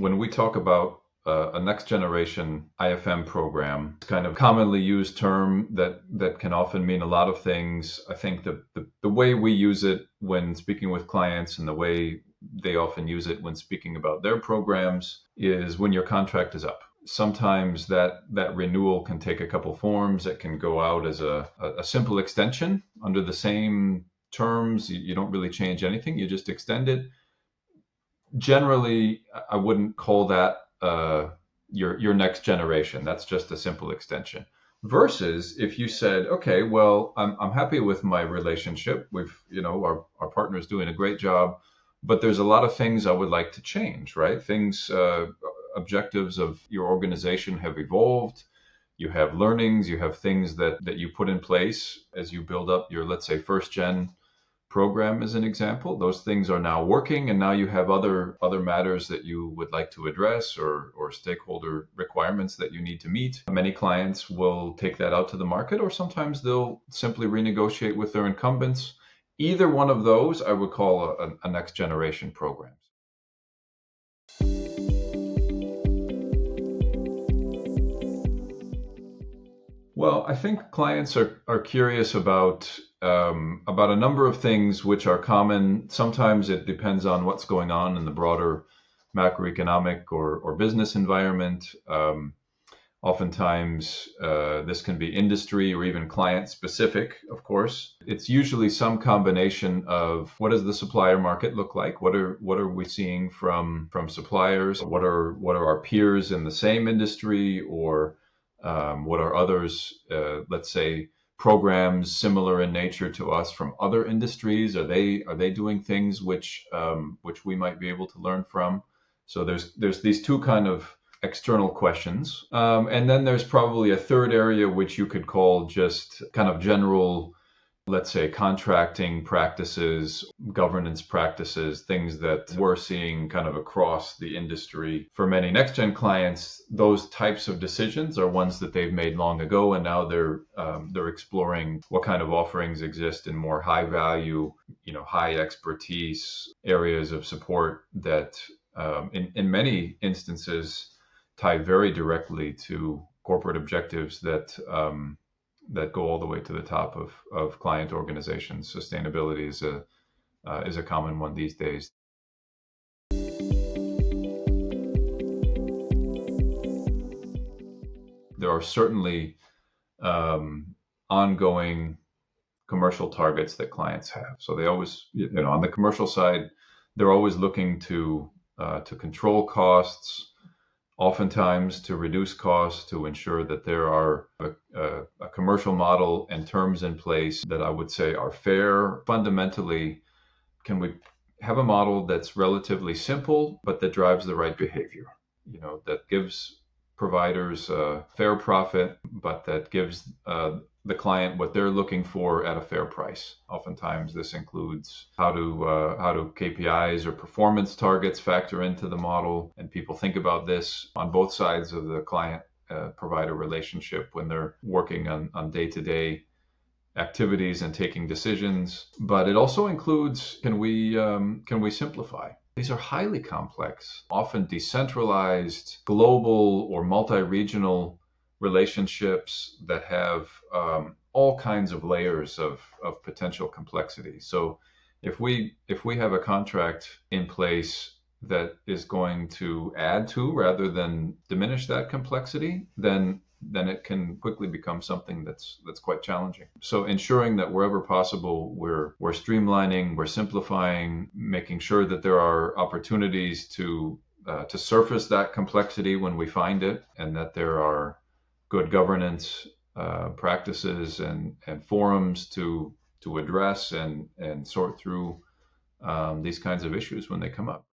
when we talk about a next generation IFM program, it's kind of commonly used term that can often mean a lot of things. I think the way we use it when speaking with clients and the way they often use it when speaking about their programs is when your contract is up. Sometimes that renewal can take a couple forms. It can go out as a simple extension under the same terms. You don't really change anything. You just extend it. Generally, I wouldn't call that your next generation. That's just a simple extension. Versus if you said, okay, well, I'm happy with my relationship. Our partner is doing a great job, but there's a lot of things I would like to change, right? Objectives of your organization have evolved. You have learnings, you have things that you put in place as you build up your, let's say, first gen program as an example. Those things are now working, and now you have other matters that you would like to address or stakeholder requirements that you need to meet. Many clients will take that out to the market, or sometimes they'll simply renegotiate with their incumbents. Either one of those I would call a next generation program. Well, I think clients are curious about a number of things which are common. Sometimes it depends on what's going on in the broader macroeconomic or business environment. Oftentimes, this can be industry or even client specific, of course. It's usually some combination of what does the supplier market look like? What are we seeing from suppliers? What are our peers in the same industry, or what are others, let's say, programs similar in nature to us from other industries? Are they doing things which we might be able to learn from? So there's these two kind of external questions. And then there's probably a third area which you could call just kind of general, let's say, contracting practices, governance practices, things that we're seeing kind of across the industry. For many next-gen clients, those types of decisions are ones that they've made long ago, and now they're exploring what kind of offerings exist in more high-value, high expertise areas of support that, in many instances, tie very directly to corporate objectives that go all the way to the top of client organizations. Sustainability is a common one these days. There are certainly ongoing commercial targets that clients have. So they always, on the commercial side, they're always looking to control costs, oftentimes to reduce costs, to ensure that there are a commercial model and terms in place that I would say are fair. Fundamentally, can we have a model that's relatively simple, but that drives the right behavior? That gives providers a fair profit, but that gives the client what they're looking for at a fair price. Oftentimes, this includes how do KPIs or performance targets factor into the model, and people think about this on both sides of the client provider relationship when they're working on day-to-day activities and taking decisions. But it also includes, can we simplify? These are highly complex, often decentralized, global or multi-regional relationships that have all kinds of layers of potential complexity. So if we have a contract in place that is going to add to rather than diminish that complexity, then it can quickly become something that's quite challenging. So ensuring that wherever possible, we're streamlining, we're simplifying, making sure that there are opportunities to surface that complexity when we find it, and that there are good governance practices and forums to address and sort through these kinds of issues when they come up.